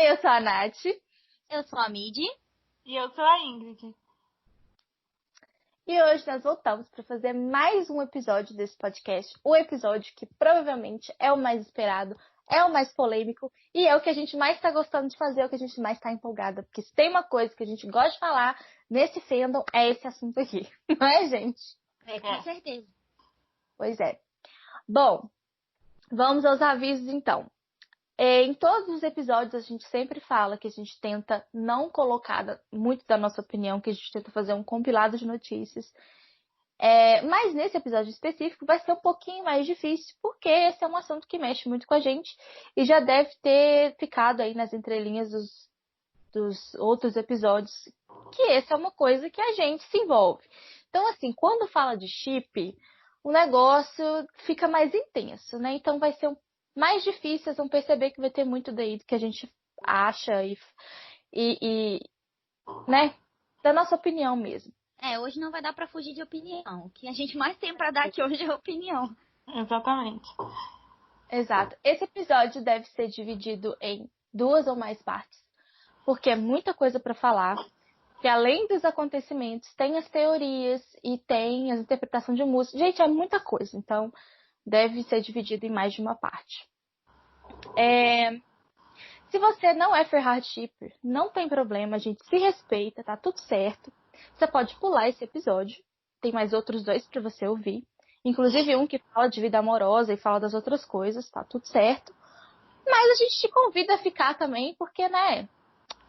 eu sou a Nath. Eu sou a Midi. E eu sou a Ingrid. E hoje nós voltamos para fazer mais um episódio desse podcast. O episódio que provavelmente é o mais esperado, é o mais polêmico e é o que a gente mais está gostando de fazer, é o que a gente mais está empolgada. Porque se tem uma coisa que a gente gosta de falar nesse fandom, é esse assunto aqui. Não é, gente? Com certeza. Pois é. Bom, vamos aos avisos então. Em todos os episódios a gente sempre fala que a gente tenta não colocar muito da nossa opinião, que a gente tenta fazer um compilado de notícias. Mas nesse episódio específico vai ser um pouquinho mais difícil, porque esse é um assunto que mexe muito com a gente e já deve ter ficado aí nas entrelinhas dos outros episódios, que essa é uma coisa que a gente se envolve. Então, assim, quando fala de chip, o negócio fica mais intenso, né? Então vai ser mais difícil, vocês vão perceber que vai ter muito daí do que a gente acha e né, da nossa opinião mesmo. Hoje não vai dar pra fugir de opinião. O que a gente mais tem pra dar aqui hoje é opinião. Exatamente. Exato. Esse episódio deve ser dividido em 2 ou mais partes, porque é muita coisa pra falar. Que além dos acontecimentos, tem as teorias e tem as interpretações de música. Gente, é muita coisa, então deve ser dividido em mais de uma parte. Se você não é Ferrari Shipper, não tem problema, a gente se respeita, tá tudo certo. Você pode pular esse episódio. Tem mais outros 2 para você ouvir. Inclusive um que fala de vida amorosa e fala das outras coisas, tá tudo certo. Mas a gente te convida a ficar também, porque, né?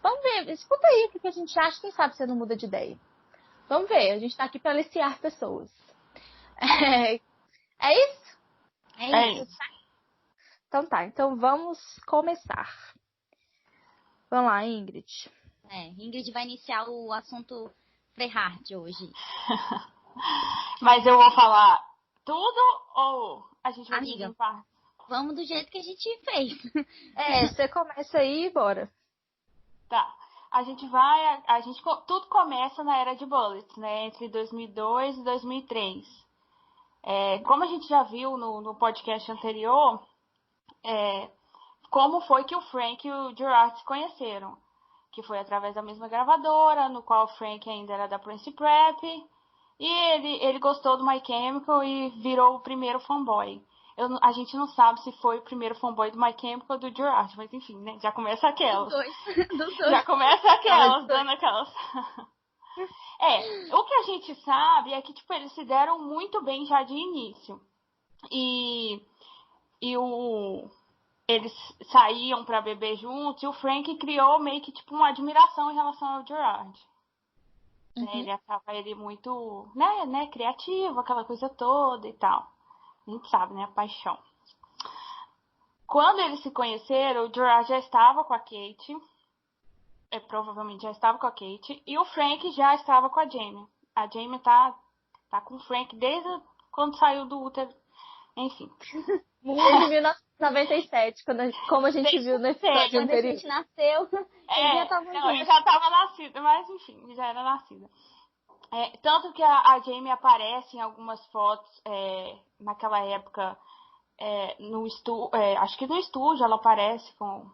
Vamos ver, escuta aí o que a gente acha, quem sabe você não muda de ideia. Vamos ver, a gente tá aqui para aliciar pessoas. É isso? É isso. Então tá, então vamos começar. Vamos lá, Ingrid. Ingrid vai iniciar o assunto Freyhard hoje. Mas eu vou falar tudo ou a gente vai dividir em partes? Vamos do jeito que a gente fez. Você começa aí e bora. Tá. Tudo começa na era de Bullets, né? Entre 2002 e 2003. Como a gente já viu no podcast anterior, como foi que o Frank e o Gerard se conheceram. Que foi através da mesma gravadora, no qual o Frank ainda era da Prince Prep. E ele gostou do My Chemical e virou o primeiro fanboy. A gente não sabe se foi o primeiro fanboy do My Chemical ou do Gerard, mas enfim, né? Já começa aquelas. Dos dois. Já começa aquelas, dando aquelas. O que a gente sabe é que, tipo, eles se deram muito bem já de início. Eles saíam pra beber juntos e o Frank criou meio que, tipo, uma admiração em relação ao Gerard. Uhum. Ele achava ele muito, né, criativo, aquela coisa toda e tal. A gente sabe, né, a paixão. Quando eles se conheceram, o Gerard já estava com a Kate. Provavelmente já estava com a Kate. E o Frank já estava com a Jamie. A Jamie tá com o Frank desde quando saiu do útero. Enfim. Desde 1997, como a gente viu no episódio quando anterior. a gente nasceu, ele já estava junto. Eu já estava nascida, mas enfim, já era nascida. Tanto que a Jamie aparece em algumas fotos naquela época no estúdio. Acho que no estúdio ela aparece com.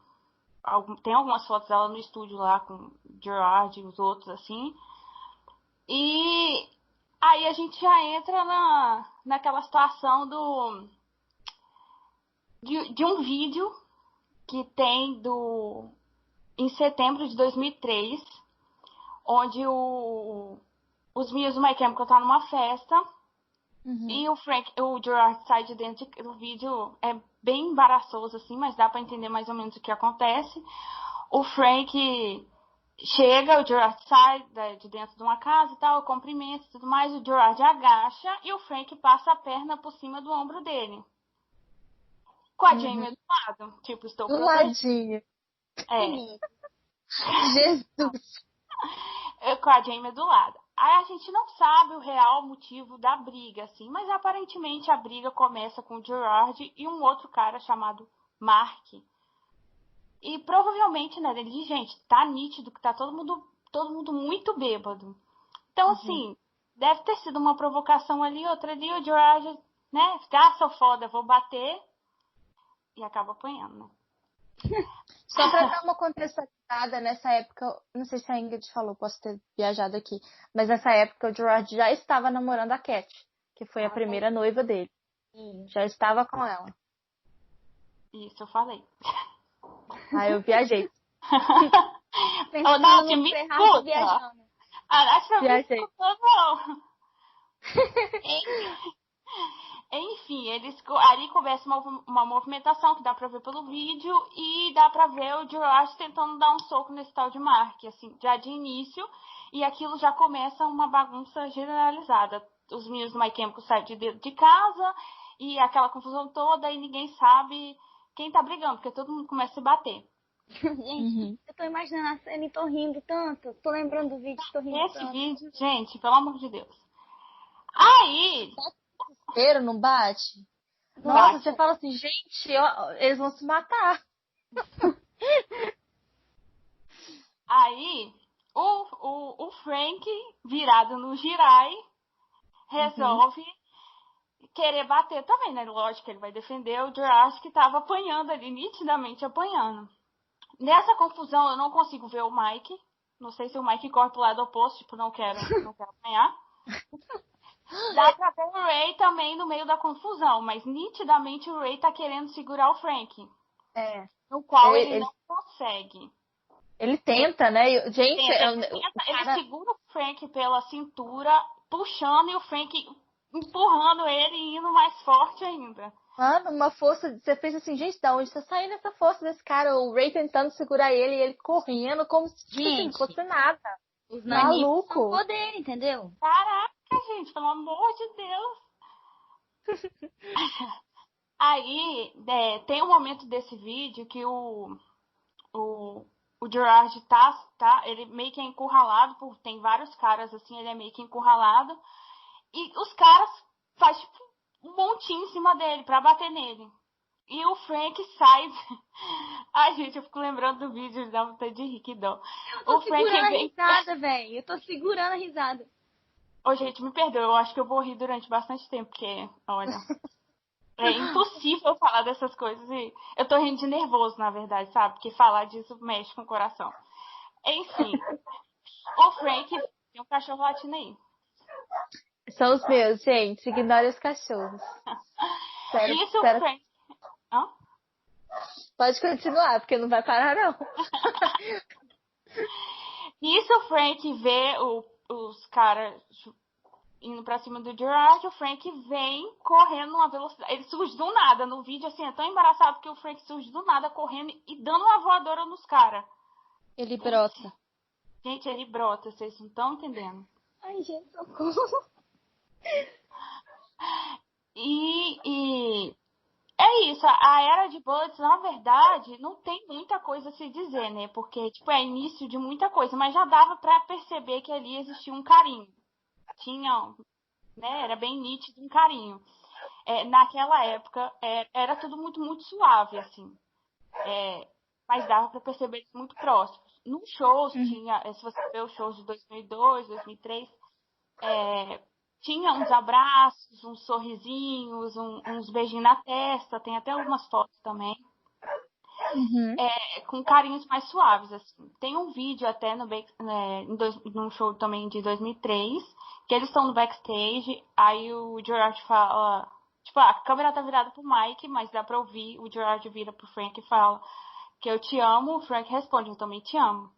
Tem algumas fotos dela no estúdio lá com o Gerard e os outros assim. E aí a gente já entra naquela situação de um vídeo que tem em setembro de 2003, onde os meninos do My Chemical tá numa festa. Uhum. E o Gerard sai de dentro do vídeo. É bem embaraçoso assim, mas dá pra entender mais ou menos o que acontece. O Frank chega, o Gerard sai de dentro de uma casa e tal, cumprimenta e tudo mais. O Gerard agacha e o Frank passa a perna por cima do ombro dele. Com a Jamie do lado. Tipo, estou do protegendo. ladinho. Jesus. Com a Jamie do lado. Aí a gente não sabe o real motivo da briga, assim, mas aparentemente a briga começa com o Gerard e um outro cara chamado Mark. E provavelmente, né, ele diz, gente, tá nítido que tá todo mundo muito bêbado. Então, assim, deve ter sido uma provocação ali, outra ali, o Gerard, né, sou foda, vou bater. E acaba apanhando, né? Só pra dar uma contextualizada, nessa época, não sei se a Ingrid falou, posso ter viajado aqui, mas nessa época o Gerard já estava namorando a Cat, que foi a primeira noiva dele. Já estava com ela. Isso, eu falei. Aí eu viajei. Pensando Nath, no me Ferrari escuta. viajando. A Nath não me Viajei. escutou, não. Enfim, ali começa uma movimentação que dá pra ver pelo vídeo e dá pra ver o Gerard tentando dar um soco nesse tal de Mark, assim, já de início, e aquilo já começa uma bagunça generalizada. Os meninos do My Chemical saem de casa e aquela confusão toda e ninguém sabe quem tá brigando, porque todo mundo começa a se bater. Gente, eu tô imaginando a cena e tô rindo tanto. Tô lembrando do vídeo e tô rindo Esse tanto. vídeo, gente, pelo amor de Deus. Aí, Desespero, não bate? Nossa, bate. você fala assim, gente, eles vão se matar. Aí, o Frank, virado no Jirai, resolve querer bater também, né? Lógico que ele vai defender o Gerard, que tava apanhando ali, nitidamente apanhando. Nessa confusão, eu não consigo ver o Mike. Não sei se o Mike corre pro lado oposto, tipo, não quero apanhar. Dá pra ver o Ray também no meio da confusão, mas nitidamente o Ray tá querendo segurar o Frank. É. No qual ele não consegue. Ele tenta, né? Gente, Ele segura o Frank pela cintura, puxando, e o Frank empurrando ele e indo mais forte ainda. Mano, uma força. Você pensa assim, gente, da onde tá saindo essa força desse cara? O Ray tentando segurar ele e ele correndo como se tipo, assim, não fosse nada. Os Maluco. são poder, entendeu? Caraca, gente, pelo amor de Deus. Aí, tem um momento desse vídeo que o Gerard ele meio que é encurralado, tem vários caras assim, ele é meio que encurralado. E os caras fazem tipo, um montinho em cima dele pra bater nele. E o Frank sai. Ai, gente, eu fico lembrando do vídeo, dá vontade de rir, que dó. Eu tô segurando a vem. risada, velho. Eu tô segurando a risada. Ô, gente, me perdoa, eu acho que eu vou rir durante bastante tempo, porque, olha. É impossível falar dessas coisas e eu tô rindo de nervoso, na verdade, sabe? Porque falar disso mexe com o coração. Enfim, o Frank tem um cachorro latindo aí. São os meus, gente. Ignore os cachorros. Sério, Isso, sério. Frank. Hã? Pode continuar, porque não vai parar, não. Isso, o Frank vê os caras indo pra cima do Gerard, o Frank vem correndo numa velocidade. Ele surge do nada. No vídeo, assim, é tão embaraçado que o Frank surge do nada correndo e dando uma voadora nos caras. Ele brota. Gente, ele brota, vocês não estão entendendo. Ai, gente, socorro. E é isso, a Era de Bullets, na verdade, não tem muita coisa a se dizer, né? Porque, tipo, é início de muita coisa, mas já dava pra perceber que ali existia um carinho. Tinha, né? Era bem nítido um carinho. Naquela época, era tudo muito, muito suave, assim. Mas dava pra perceber eles muito próximos. Nos shows, tinha, se você vê os shows de 2002, 2003, tinha uns abraços, uns sorrisinhos, uns beijinhos na testa, tem até algumas fotos também. Com carinhos mais suaves, assim. Tem um vídeo até num show também de 2003, que eles estão no backstage, aí o Gerard fala, tipo, a câmera tá virada pro Mike, mas dá pra ouvir, o Gerard vira pro Frank e fala que eu te amo, o Frank responde, eu também te amo.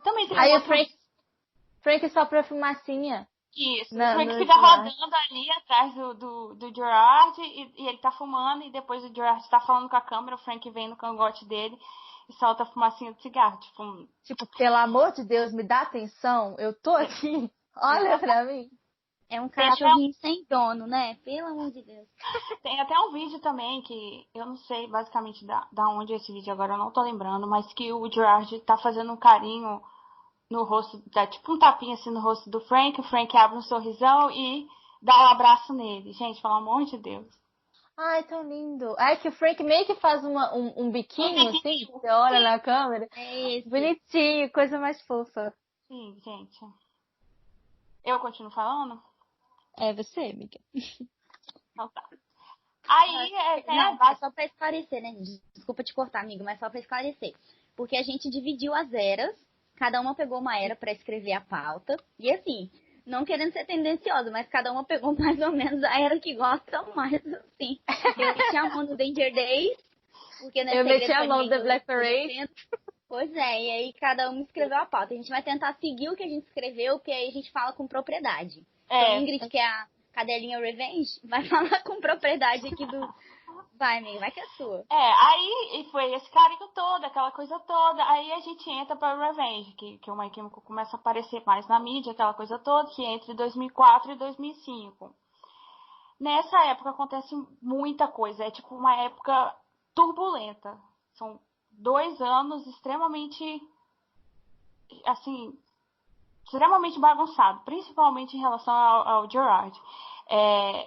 Também tem Aí o Frank só pra fumacinha. Isso, o Frank fica rodando ali atrás do Gerard e ele tá fumando e depois o Gerard tá falando com a câmera, o Frank vem no cangote dele e solta a fumacinha de cigarro. Tipo, pelo amor de Deus, me dá atenção, eu tô aqui, olha pra mim. É um cachorrinho sem dono, né? Pelo amor de Deus. Tem até um vídeo também que eu não sei basicamente da onde é esse vídeo agora, eu não tô lembrando, mas que o Gerard tá fazendo um carinho no rosto, dá tipo um tapinha assim no rosto do Frank, o Frank abre um sorrisão e dá um abraço nele. Gente, pelo amor de Deus. Ai, tão lindo. Ai, que o Frank meio que faz um biquinho, assim, você olha na câmera. É esse. Bonitinho, coisa mais fofa. Sim, gente. Eu continuo falando? É você, amiga. Então tá. Aí, Não, é só pra esclarecer, né? Desculpa te cortar, amigo, mas só pra esclarecer. Porque a gente dividiu as eras, cada uma pegou uma era pra escrever a pauta. E assim, não querendo ser tendenciosa, mas cada uma pegou mais ou menos a era que gosta mais, assim. Eu meti a mão no Danger Days, porque não é Eu segredo meti a pra mão ninguém no que The eu Black tô Parade. defendendo. Pois é, e aí cada um escreveu a pauta. A gente vai tentar seguir o que a gente escreveu, porque aí a gente fala com propriedade. Então, Ingrid, que é a cadelinha Revenge, vai falar com propriedade aqui do... Vai, amiga, vai que é sua. Aí e foi esse carinho todo, aquela coisa toda. Aí a gente entra pra Revenge, que o My Chemical começa a aparecer mais na mídia, aquela coisa toda, que é entre 2004 e 2005. Nessa época acontece muita coisa, é tipo uma época turbulenta. São 2 anos extremamente, assim, extremamente bagunçado, principalmente em relação ao Gerard.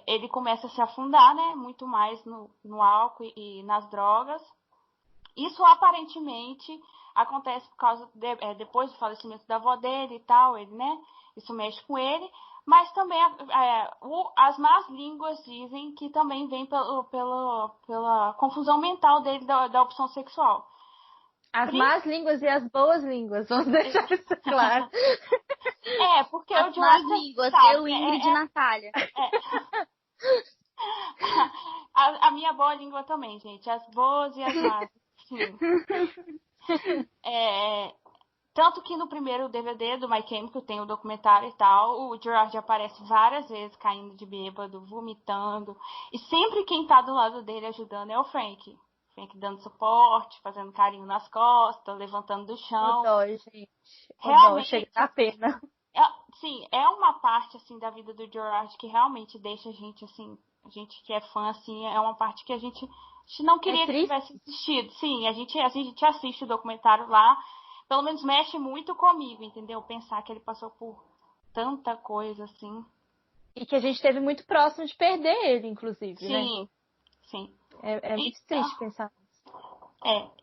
Ele começa a se afundar, né, muito mais no álcool e nas drogas. Isso aparentemente acontece por causa depois do falecimento da avó dele e tal, ele, né, isso mexe com ele. Mas também as más línguas dizem que também vem pela confusão mental dele da opção sexual. As más línguas e as boas línguas, vamos deixar isso claro. Porque as o Gerard más línguas, sabe, eu, Ingrid e Natália. A minha boa língua também, gente. As boas e as más. Sim. Tanto que no primeiro DVD do My Chemical tem o documentário e tal, o Gerard aparece várias vezes caindo de bêbado, vomitando. E sempre quem tá do lado dele ajudando é o Frank. Frank dando suporte, fazendo carinho nas costas, levantando do chão. O dó, gente. Realmente, chega a pena. Sim, é uma parte assim da vida do Gerard que realmente deixa a gente assim, a gente que é fã assim, é uma parte que a gente não queria que tivesse assistido. Sim, a gente assiste o documentário lá, pelo menos mexe muito comigo, entendeu? Pensar que ele passou por tanta coisa assim. E que a gente esteve muito próximo de perder ele, inclusive, sim, né? Sim. É muito triste pensar.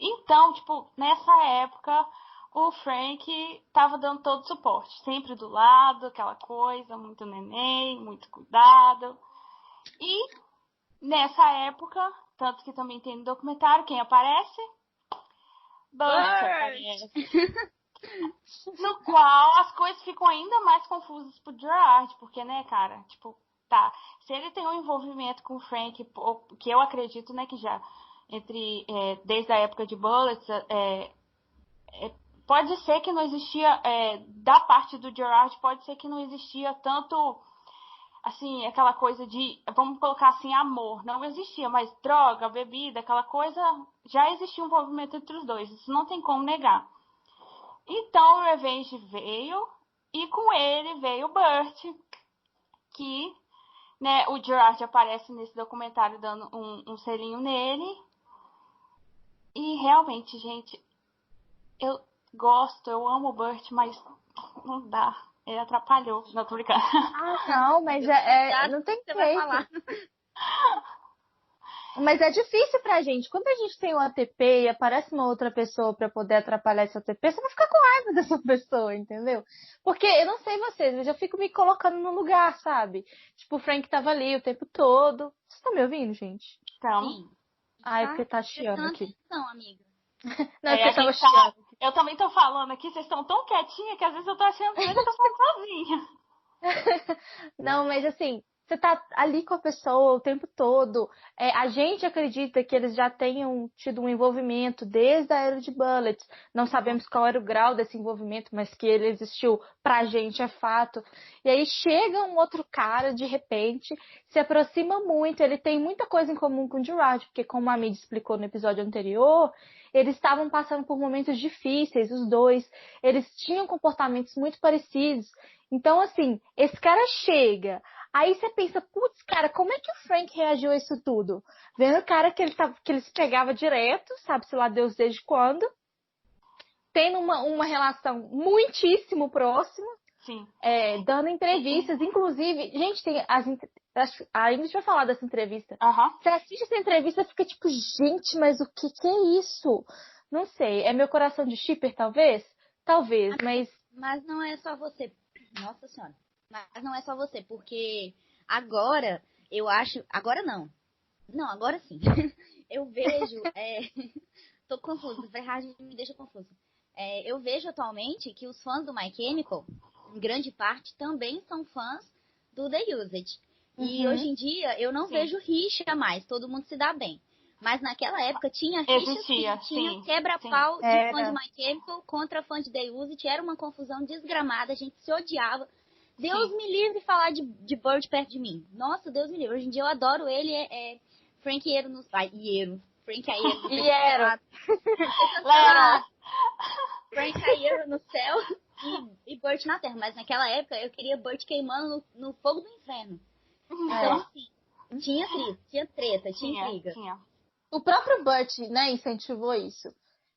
Então, tipo, nessa época o Frank tava dando todo o suporte, sempre do lado, aquela coisa, muito neném, muito cuidado. E nessa época, tanto que também tem no documentário, quem aparece? Burt aparece. No qual as coisas ficam ainda mais confusas pro Gerard, porque, né, cara, tipo, tá, se ele tem um envolvimento com o Frank, que eu acredito, né, que já desde a época de Bullets, pode ser que não existia, da parte do Gerard, pode ser que não existia tanto, assim, aquela coisa de, vamos colocar assim, amor. Não existia, mas droga, bebida, aquela coisa, já existia um envolvimento entre os dois. Isso não tem como negar. Então o Revenge veio, e com ele veio o Burt, que, né, o Gerard aparece nesse documentário dando um selinho nele. E realmente, gente, eu eu amo o Burt, mas não dá. Ele atrapalhou. Não, tô brincando. Não, mas não tem que você jeito. vai falar. Mas é difícil pra gente. Quando a gente tem um ATP e aparece uma outra pessoa pra poder atrapalhar esse ATP, você vai ficar com raiva dessa pessoa, entendeu? Porque eu não sei vocês, mas eu fico me colocando no lugar, sabe? Tipo, o Frank tava ali o tempo todo. Vocês estão me ouvindo, gente? Então, Sim. É porque tá chiando aqui. Atenção, amiga. Não, é porque tava chiando. Eu também tô falando aqui, vocês estão tão quietinha que às vezes eu tô achando que eu tô falando sozinha. Não, mas assim, você tá ali com a pessoa o tempo todo. A gente acredita que eles já tenham tido um envolvimento desde a era de Bullets. Não sabemos qual era o grau desse envolvimento, mas que ele existiu pra gente é fato. E aí chega um outro cara, de repente, se aproxima muito. Ele tem muita coisa em comum com o Gerard, porque como a Mid explicou no episódio anterior, eles estavam passando por momentos difíceis, os dois. Eles tinham comportamentos muito parecidos. Então, assim, esse cara chega, aí você pensa, putz, cara, como é que o Frank reagiu a isso tudo? Vendo o cara que ele se pegava direto, sabe-se lá Deus desde quando, tendo uma relação muitíssimo próxima, Sim. Dando entrevistas, inclusive, gente, a Ingrid vai falar dessa entrevista. Você assiste essa entrevista e fica tipo, gente, mas o que é isso? Não sei, é meu coração de shipper, talvez? Talvez, mas... Mas não é só você. Nossa Senhora. Mas não é só você, porque agora, eu acho... Agora não. Não, agora sim. Eu vejo... Tô confusa, Ferrari me deixa confusa. Eu vejo atualmente que os fãs do My Chemical, em grande parte, também são fãs do The Used. E hoje em dia eu não vejo rixa mais, todo mundo se dá bem. Mas naquela época tinha rixa, tinha quebra-pau de fã de My Chemical contra fã de The Used, era uma confusão desgramada, a gente se odiava. Deus me livre de falar de Bird perto de mim. Nossa, Deus me livre. Hoje em dia eu adoro ele, Frank Iero no... Frank Iero. Iero. Frank Iero no céu e Burt na terra. Mas naquela época eu queria Burt queimando no fogo do inferno. Então, assim, tinha treta, tinha intriga. O próprio Burt, né, incentivou isso.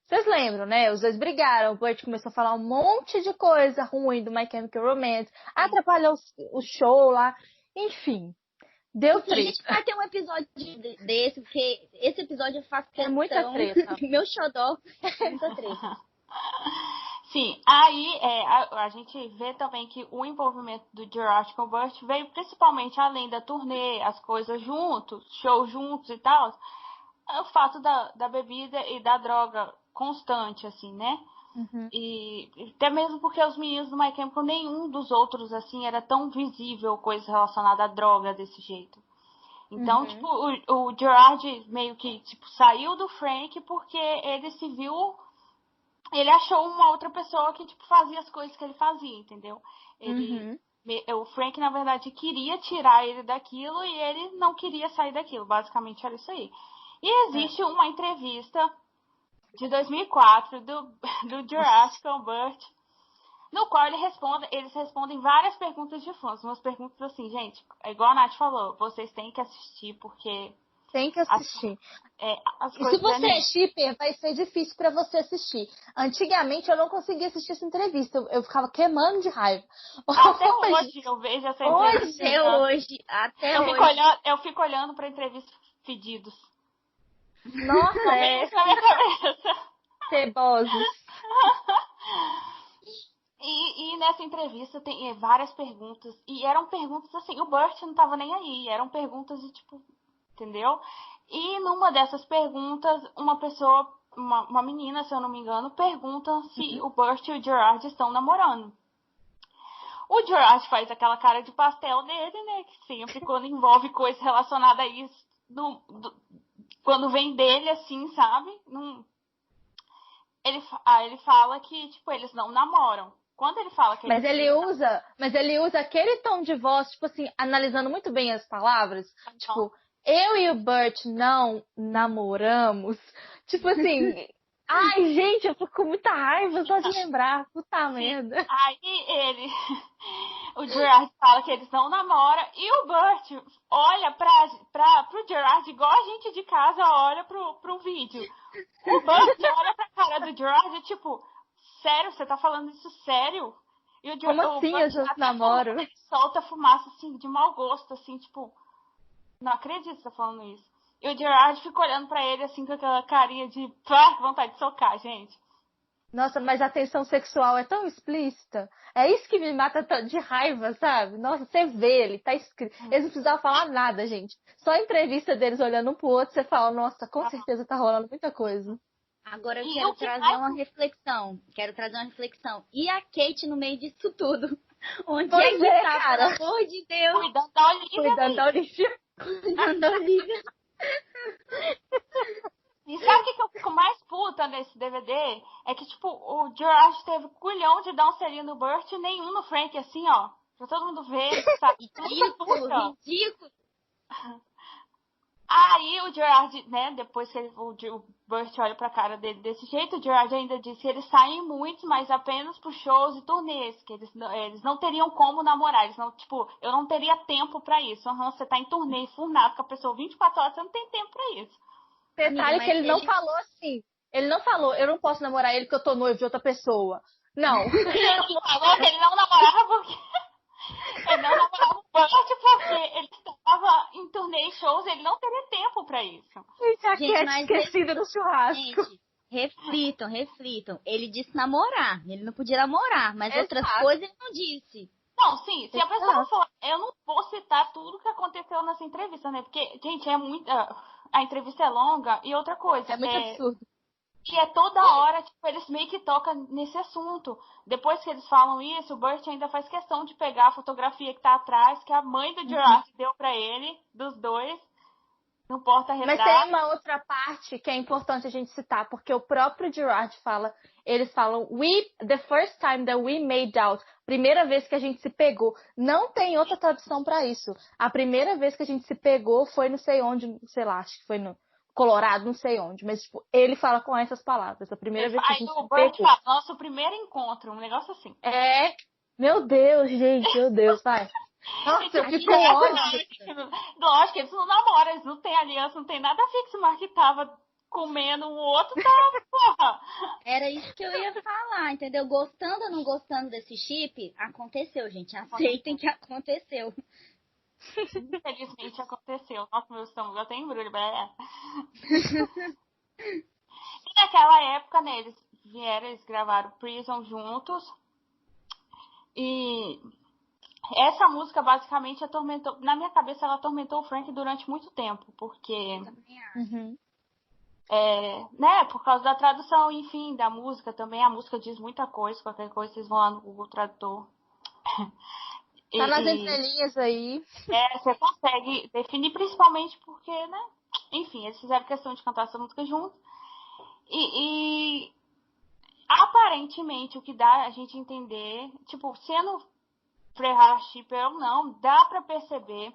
Vocês lembram, né? Os dois brigaram. O Burt começou a falar um monte de coisa ruim do My Chemical Romance. Atrapalhou o show lá. Enfim, deu treta. A gente vai ter um episódio desse, porque esse episódio eu faço questão... É muita treta. Meu xodó é muita treta. Sim, aí a gente vê também que o envolvimento do Gerard com o Burt veio principalmente além da turnê, as coisas juntos, shows juntos e tal, o fato da bebida e da droga constante, assim, né? E até mesmo porque os meninos do My Chemical, nenhum dos outros, assim, era tão visível coisa relacionada à droga desse jeito. Então, tipo, o Gerard meio que, tipo, saiu do Frank porque ele se viu... Ele achou uma outra pessoa que, tipo, fazia as coisas que ele fazia, entendeu? O Frank, na verdade, queria tirar ele daquilo e ele não queria sair daquilo. Basicamente, era isso aí. E existe uma entrevista de 2004 do Gerard com o Burt, no qual eles respondem várias perguntas de fãs. Umas perguntas assim, gente, é igual a Nath falou, vocês têm que assistir, porque... Tem que assistir. E se você é shipper, vai ser difícil pra você assistir. Antigamente eu não conseguia assistir essa entrevista. Eu ficava queimando de raiva. Até hoje eu vejo essa entrevista. Até hoje. Eu fico olhando pra entrevista pedidos. Nossa, isso na minha cabeça. Cebosos. E nessa entrevista tem várias perguntas. E eram perguntas assim, o Burt não tava nem aí. Eram perguntas de tipo... Entendeu? E numa dessas perguntas, uma pessoa, uma menina, se eu não me engano, pergunta se o Burt e o Gerard estão namorando. O Gerard faz aquela cara de pastel dele, né? Que sempre quando envolve coisa relacionada a isso, quando vem dele, assim, sabe? Ele fala que, tipo, eles não namoram. Quando ele fala que mas ele usa aquele tom de voz, tipo assim, analisando muito bem as palavras. Tipo... Eu e o Burt não namoramos. Tipo assim... Ai, gente, eu fico com muita raiva só de lembrar. Puta merda. Aí o Gerard fala que eles não namoram. E o Burt olha pro Gerard igual a gente de casa olha pro vídeo. O Burt olha pra cara do Gerard tipo... Sério? Você tá falando isso sério? E o Como assim eu já namoro? Ele solta fumaça assim, de mau gosto, assim, tipo... Não acredito que você tá falando isso. E o Gerard fica olhando pra ele assim com aquela carinha de vontade de socar, gente. Nossa, mas a tensão sexual é tão explícita. É isso que me mata de raiva, sabe? Nossa, você vê ele, tá escrito. Eles não precisavam falar nada, gente. Só a entrevista deles olhando um pro outro, você fala, nossa, com certeza tá rolando muita coisa. Agora eu quero trazer uma reflexão. E a Kate no meio disso tudo? Onde é que tá, cara? Pelo amor de Deus? Cuidando da Olivia. Cuidando da Olivia. E sabe o que eu fico mais puta nesse DVD? É que, tipo, o Gerard teve culhão de dar um selinho no Burt e nenhum no Frank, assim, ó. Pra todo mundo ver, sabe? Ridículo. Aí o Gerard, né, depois que o Burt olha pra cara dele desse jeito, o Gerard ainda disse que eles saem muito, mas apenas por shows e turnês, que eles não teriam como namorar, eles não, tipo, eu não teria tempo pra isso. Você tá em turnê, furnado com a pessoa 24 horas, você não tem tempo pra isso. Detalhe que ele não falou assim, ele não falou, eu não posso namorar ele porque eu tô noivo de outra pessoa. Não. Ele falou que ele não namorava porque... Ele não namorava o Burt porque ele estava em turnê e shows, ele não teria tempo pra isso. Gente, mas esquecido no churrasco. Gente, reflitam. Ele disse namorar, ele não podia namorar, mas outras coisas ele não disse. Não, sim, se a pessoa for... eu não vou citar tudo que aconteceu nessa entrevista, né? Porque, gente, é muita. A entrevista é longa e outra coisa. É muito absurdo. E é toda hora, tipo, eles meio que tocam nesse assunto. Depois que eles falam isso, o Burt ainda faz questão de pegar a fotografia que tá atrás, que a mãe do Gerard deu pra ele, dos dois, no porta-retrato. Mas tem uma outra parte que é importante a gente citar, porque o próprio Gerard fala, eles falam, the first time that we made out, primeira vez que a gente se pegou. Não tem outra tradução pra isso. A primeira vez que a gente se pegou foi não sei onde, sei lá, acho que foi no Colorado, não sei onde, mas tipo, ele fala com essas palavras. A primeira vez que a gente se Burt pegou. fala, nosso primeiro encontro, um negócio assim. Meu Deus, gente, meu Deus, vai. Nossa, eu fico ótimo. Lógico, eles não namoram, eles não têm aliança, não tem nada fixo, mas que tava comendo um outro, tava, porra. Era isso que eu ia falar, entendeu? Gostando ou não gostando desse chip, aconteceu, gente. Aceitem que aconteceu. Infelizmente aconteceu. Nossa, meu estômago até embrulho. E naquela época, né, eles gravaram Prison juntos. E essa música basicamente atormentou, na minha cabeça ela atormentou o Frank durante muito tempo, porque né, por causa da tradução, enfim, da música também. A música diz muita coisa, qualquer coisa vocês vão lá no Google Tradutor. Tá nas entrelinhas aí. Você consegue definir, principalmente porque, né, enfim, eles fizeram questão de cantar essa música juntos. E aparentemente o que dá a gente entender, tipo, sendo Frehard Shipper ou não, dá pra perceber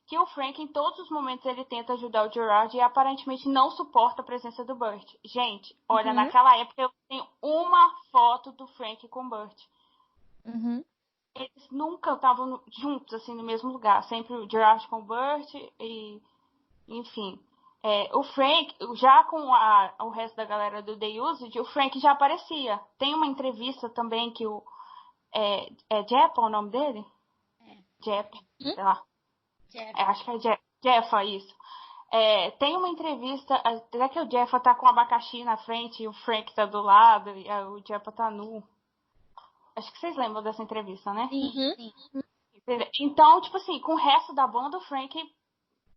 que o Frank, em todos os momentos, ele tenta ajudar o Gerard e aparentemente não suporta a presença do Burt. Gente, olha, naquela época eu tenho uma foto do Frank com o Burt. Eles nunca estavam juntos, assim, no mesmo lugar. Sempre o Gerard com o Burt e, enfim. O Frank, já com o resto da galera do The Used, o Frank já aparecia. Tem uma entrevista também que o... Jeff, o nome dele? Jeff, sei lá. Acho que é Jeff, isso. Tem uma entrevista, até que o Jeff tá com o abacaxi na frente e o Frank tá do lado e o Jeff tá nu. Acho que vocês lembram dessa entrevista, né? Sim. Então, tipo assim, com o resto da banda, o Frank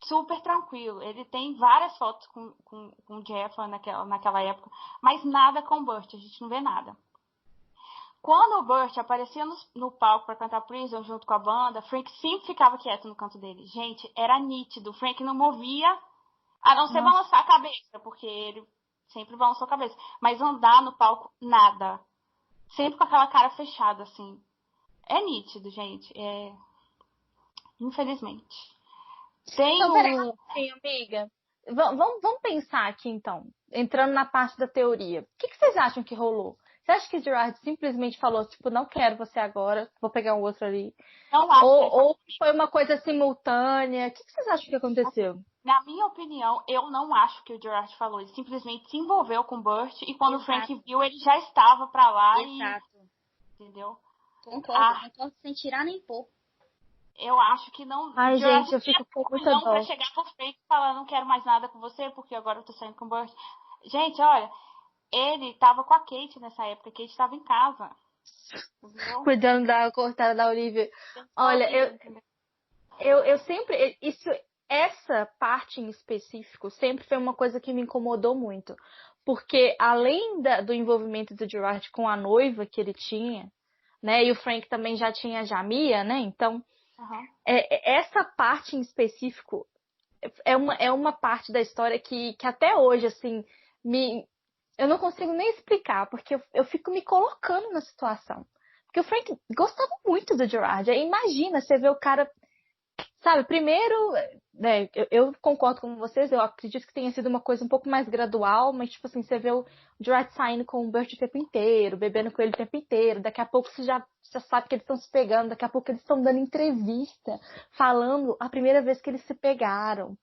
super tranquilo. Ele tem várias fotos com o Jeff naquela época, mas nada com o Burt, a gente não vê nada. Quando o Burt aparecia no palco para cantar Prison junto com a banda, Frank sempre ficava quieto no canto dele. Gente, era nítido. O Frank não movia, a não ser balançar a cabeça, porque ele sempre balançou a cabeça. Mas andar no palco, nada. Sempre com aquela cara fechada, assim. É nítido, gente. Infelizmente. Então, peraí, amiga. Vamos pensar aqui, então. Entrando na parte da teoria. O que vocês acham que rolou? Você acha que Gerard simplesmente falou, tipo, não quero você agora, vou pegar um outro ali? Não acho. Ou foi uma coisa simultânea? O que vocês acham que aconteceu? Na minha opinião, eu não acho que o Gerard falou. Ele simplesmente se envolveu com o Burt e quando o Frank viu, ele já estava pra lá. Exato. Entendeu? Concordo sem tirar nem pôr. Eu acho que não. Ai, gente, eu fico com muita dó. Pra chegar pro Frank e falar, não quero mais nada com você, porque agora eu tô saindo com o Burt. Gente, olha, ele tava com a Kate nessa época, a Kate tava em casa. Entendeu? Cuidando da cortada da Olivia. Olha, eu sempre... Essa parte em específico sempre foi uma coisa que me incomodou muito. Porque além do envolvimento do Gerard com a noiva que ele tinha, né? E o Frank também já tinha a Jamia, né? Então, essa parte em específico é uma parte da história que até hoje, assim, eu não consigo nem explicar, porque eu fico me colocando na situação. Porque o Frank gostava muito do Gerard. Imagina, você vê o cara... Sabe, primeiro, né, eu concordo com vocês, eu acredito que tenha sido uma coisa um pouco mais gradual, mas, tipo assim, você vê o Gerard saindo com o Burt o tempo inteiro, bebendo com ele o tempo inteiro, daqui a pouco você já sabe que eles estão se pegando, daqui a pouco eles estão dando entrevista, falando a primeira vez que eles se pegaram,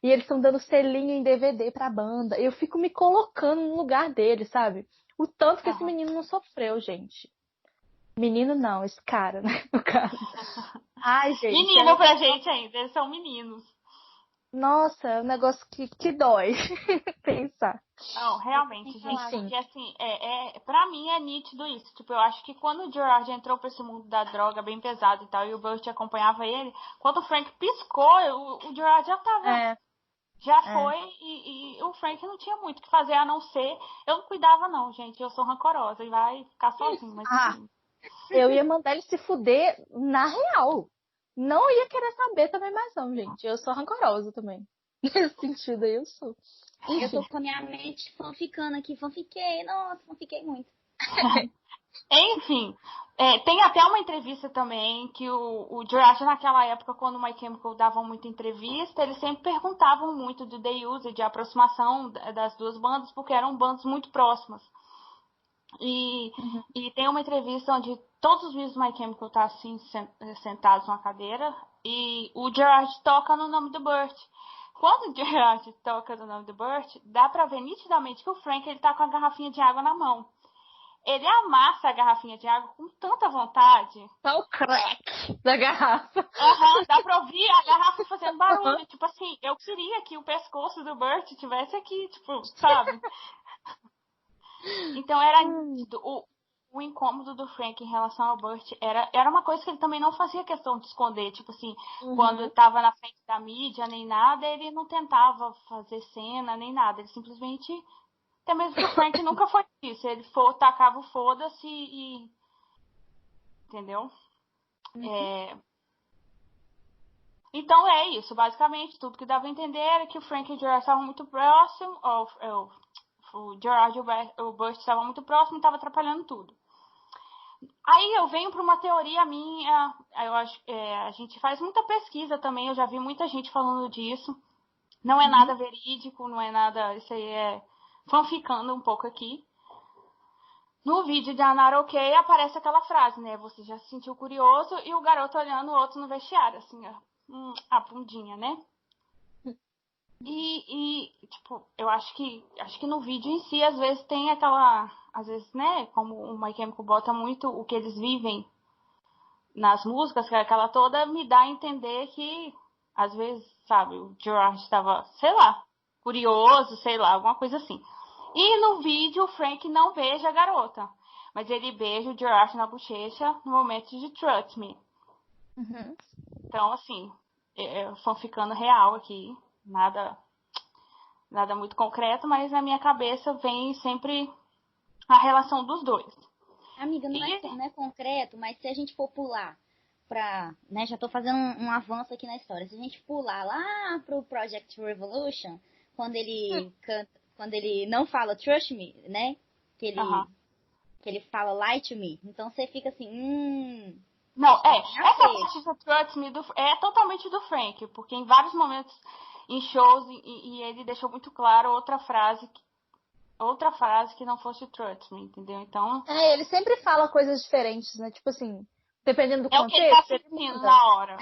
e eles estão dando selinho em DVD pra banda, eu fico me colocando no lugar dele, sabe? O tanto que esse menino não sofreu, gente. Menino não, esse cara, né, no caso. Ai, gente. Menino pra gente ainda, eles são meninos. Nossa, é um negócio que dói. Pensar passar. Não, realmente, gente, Enfim. porque assim, pra mim é nítido isso. Tipo, eu acho que quando o Gerard entrou pra esse mundo da droga bem pesado e tal, e o Burt acompanhava ele, quando o Frank piscou, o Gerard já tava. Já foi, e o Frank não tinha muito o que fazer, a não ser. Eu não cuidava, não, gente. Eu sou rancorosa e vai ficar sozinho, mas enfim. Eu ia mandar ele se fuder na real. Não ia querer saber também mais, não, gente. Eu sou rancorosa também. Nesse sentido aí, eu sou. Eu tô com a minha mente fanficando aqui. Fanfiquei, nossa, fanfiquei muito. Enfim, tem até uma entrevista também que o Gerard, naquela época, quando o My Chemical davam muita entrevista, eles sempre perguntavam muito do The Use, de aproximação das duas bandas, porque eram bandas muito próximas. E tem uma entrevista onde todos os vídeos do My Chemical estão assim, sentados numa cadeira, e o Gerard toca no nome do Burt. Quando o Gerard toca no nome do Burt, dá pra ver nitidamente que o Frank ele tá com a garrafinha de água na mão. Ele amassa a garrafinha de água com tanta vontade. Só o crack da garrafa. Dá pra ouvir a garrafa fazendo barulho. Tipo assim, eu queria que o pescoço do Burt tivesse aqui, tipo, sabe? Então era nítido. O incômodo do Frank em relação ao Burt era uma coisa que ele também não fazia questão de esconder. Tipo assim, quando estava na frente da mídia nem nada, ele não tentava fazer cena nem nada. Ele simplesmente... Até mesmo que o Frank nunca foi isso. Ele tacava o foda-se e... Entendeu? Então é isso. Basicamente, tudo que dava a entender era que o Frank e o Gerard estavam muito próximos. O Gerard e o Burt estavam muito próximos e estavam atrapalhando tudo. Aí eu venho para uma teoria minha. Eu acho, a gente faz muita pesquisa também. Eu já vi muita gente falando disso. Não é nada verídico, não é nada... Isso aí é fanficando um pouco aqui. No vídeo de I'm Not Okay aparece aquela frase, né? Você já se sentiu curioso e o garoto olhando o outro no vestiário, assim, ó, a bundinha, né? Tipo, eu acho que no vídeo em si, às vezes tem aquela... Às vezes, né? Como o My Chemical bota muito o que eles vivem nas músicas, que é aquela toda, me dá a entender que, às vezes, sabe, o Gerard estava, sei lá, curioso, sei lá, alguma coisa assim. E no vídeo o Frank não beija a garota, mas ele beija o Gerard na bochecha no momento de Trust Me. Então, assim, estão ficando real aqui, nada muito concreto, mas na minha cabeça vem sempre a relação dos dois. Amiga, não é concreto, mas se a gente for pular pra... Né, já tô fazendo um avanço aqui na história. Se a gente pular lá pro Project Revolution, quando ele canta... Quando ele não fala Trust Me, né? Que ele fala Lie to Me. Então você fica assim, Não, essa parte do Trust Me é totalmente do Frank, porque em vários momentos em shows e ele deixou muito claro outra frase que não fosse Trust Me, entendeu? Então... ele sempre fala coisas diferentes, né? Tipo assim, dependendo do contexto... É o que ele tá sentindo na hora.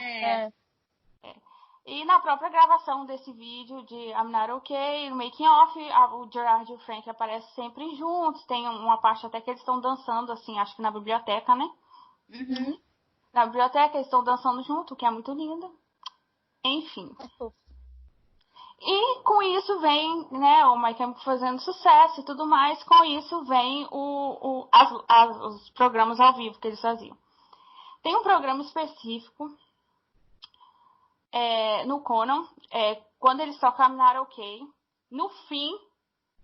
E na própria gravação desse vídeo de I'm Not Okay, no making off, o Gerard e o Frank aparecem sempre juntos. Tem uma parte até que eles estão dançando, assim, acho que na biblioteca, né? Na biblioteca eles estão dançando junto, o que é muito lindo. Enfim. E com isso vem, né, o My Chemical fazendo sucesso e tudo mais. Com isso vem os programas ao vivo que eles faziam. Tem um programa específico no Conan, quando eles tocam I'm Not Okay, no fim,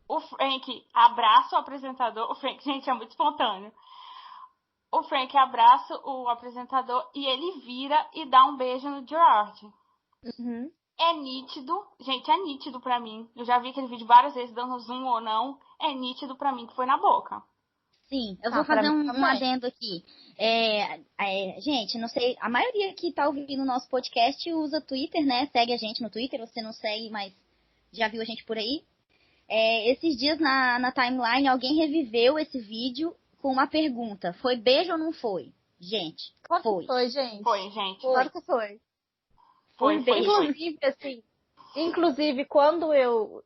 o Frank abraça o apresentador. O Frank, gente, é muito espontâneo. O Frank abraça o apresentador e ele vira e dá um beijo no Gerard. É nítido, gente, é nítido pra mim. Eu já vi aquele vídeo várias vezes, dando zoom ou não. É nítido pra mim que foi na boca. Sim, eu vou fazer um adendo aqui. Gente, não sei, a maioria que tá ouvindo o nosso podcast usa Twitter, né? Segue a gente no Twitter, você não segue, mas já viu a gente por aí. Esses dias na timeline, alguém reviveu esse vídeo com uma pergunta. Foi beijo ou não foi? Gente, foi. Foi, gente. Foi, gente. Claro que foi. Foi. Inclusive, assim, quando eu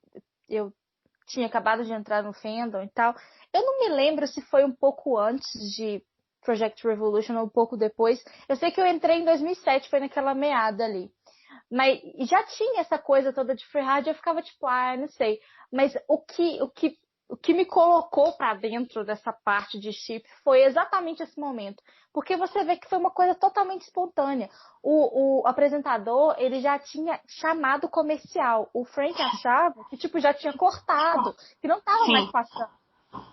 tinha acabado de entrar no fandom e tal, eu não me lembro se foi um pouco antes de Project Revolution ou um pouco depois. Eu sei que eu entrei em 2007, foi naquela meada ali. Mas já tinha essa coisa toda de Free Hard, eu ficava tipo, não sei. Mas o que me colocou pra dentro dessa parte de chip foi exatamente esse momento. Porque você vê que foi uma coisa totalmente espontânea. O apresentador, ele já tinha chamado comercial. O Frank achava que, tipo, já tinha cortado, que não tava mais Sim. passando.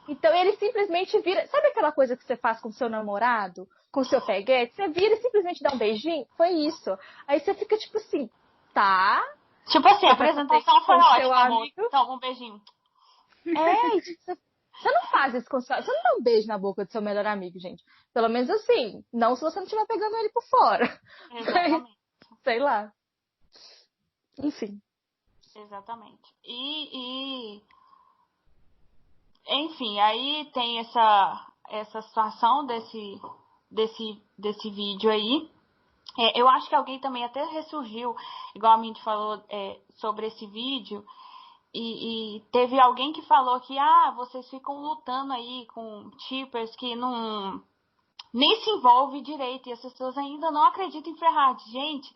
Então ele simplesmente vira. Sabe aquela coisa que você faz com o seu namorado? Com o seu peguete? Você vira e simplesmente dá um beijinho? Foi isso. Aí você fica tipo assim, tá? Tipo assim, a Você vai fazer apresentação isso foi com o seu ótima, amor. amigo? Toma um beijinho. É, tipo, você não faz isso com o seu. Você não dá um beijo na boca do seu melhor amigo, gente. Pelo menos assim. Não se você não estiver pegando ele por fora. Mas, Exatamente. sei lá. Enfim. Exatamente. Enfim, aí tem essa situação desse vídeo aí. Eu acho que alguém também até ressurgiu, igual a Mindy falou, sobre esse vídeo. E teve alguém que falou que, vocês ficam lutando aí com chippers que não nem se envolve direito. E as pessoas ainda não acreditam em Ferrari. Gente,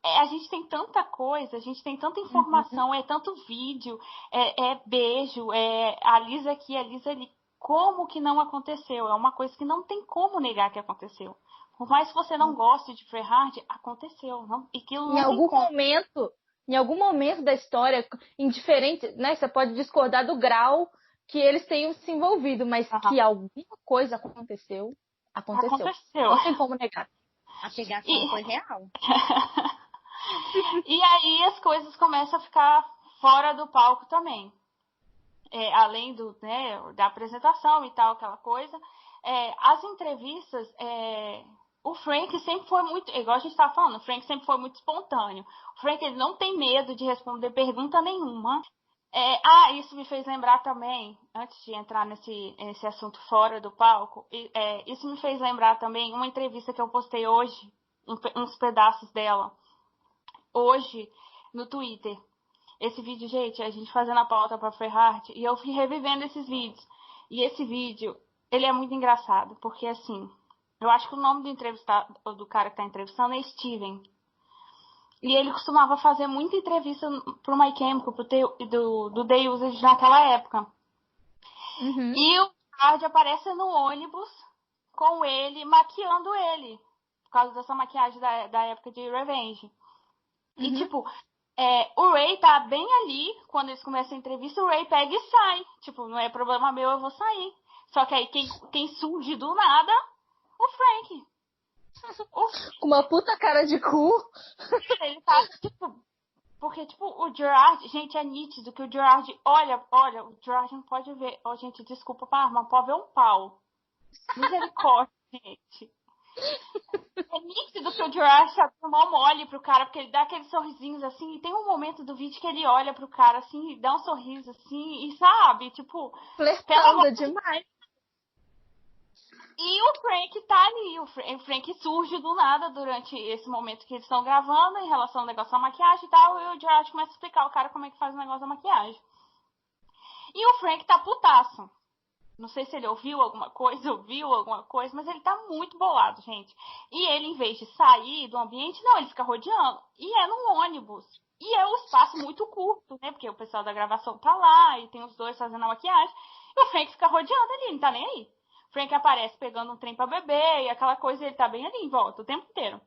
a gente tem tanta coisa, a gente tem tanta informação, é tanto vídeo, é beijo, é a Lisa aqui, a Lisa ali. Como que não aconteceu? É uma coisa que não tem como negar que aconteceu. Por mais que você não goste de Ferrari, aconteceu. Não, aquilo Em não tem algum como. momento, em algum momento da história, indiferente, né? Você pode discordar do grau que eles tenham se envolvido, mas Uhum. que alguma coisa aconteceu, aconteceu. Aconteceu. Não tem como negar. A pegação foi real. E aí as coisas começam a ficar fora do palco também. Além da apresentação e tal, aquela coisa. As entrevistas, o Frank sempre foi muito, igual a gente estava falando, o Frank sempre foi muito espontâneo. O Frank, ele não tem medo de responder pergunta nenhuma. Isso me fez lembrar também, antes de entrar nesse assunto fora do palco, isso me fez lembrar também uma entrevista que eu postei hoje, uns pedaços dela, hoje, no Twitter. Esse vídeo, gente, a gente fazendo a pauta pra Ferrari, e eu fui revivendo esses vídeos. E esse vídeo, ele é muito engraçado, porque assim, eu acho que o nome do cara que tá entrevistando é Steven. E ele costumava fazer muita entrevista pro My Chemical, do The Usage naquela época. Uhum. E o Card aparece no ônibus com ele, maquiando ele. Por causa dessa maquiagem da época de Revenge. E tipo, o Ray tá bem ali, quando eles começam a entrevista, o Ray pega e sai. Tipo, não é problema meu, eu vou sair. Só que aí quem surge do nada, o Frank. Com uma puta cara de cu. Ele tá, tipo, porque, tipo, o Gerard, gente, é nítido que o Gerard, olha, o Gerard não pode ver. Gente, desculpa, mas pode ver um pau. Misericórdia, gente. É nítido que o Gerard tá dando mole pro cara, porque ele dá aqueles sorrisinhos assim, e tem um momento do vídeo que ele olha pro cara assim, e dá um sorriso assim, e sabe, tipo, Flertando demais. E o Frank tá ali, o Frank surge do nada durante esse momento que eles estão gravando em relação ao negócio da maquiagem e tal, e o Gerard começa a explicar ao cara como é que faz o negócio da maquiagem. E o Frank tá putaço. Não sei se ele ouviu alguma coisa, mas ele tá muito bolado, gente. E ele, em vez de sair do ambiente, não, ele fica rodeando. E é num ônibus. E é um espaço muito curto, né? Porque o pessoal da gravação tá lá e tem os dois fazendo a maquiagem. E o Frank fica rodeando ali, não tá nem aí. O Frank aparece pegando um trem pra beber e aquela coisa, e ele tá bem ali em volta o tempo inteiro.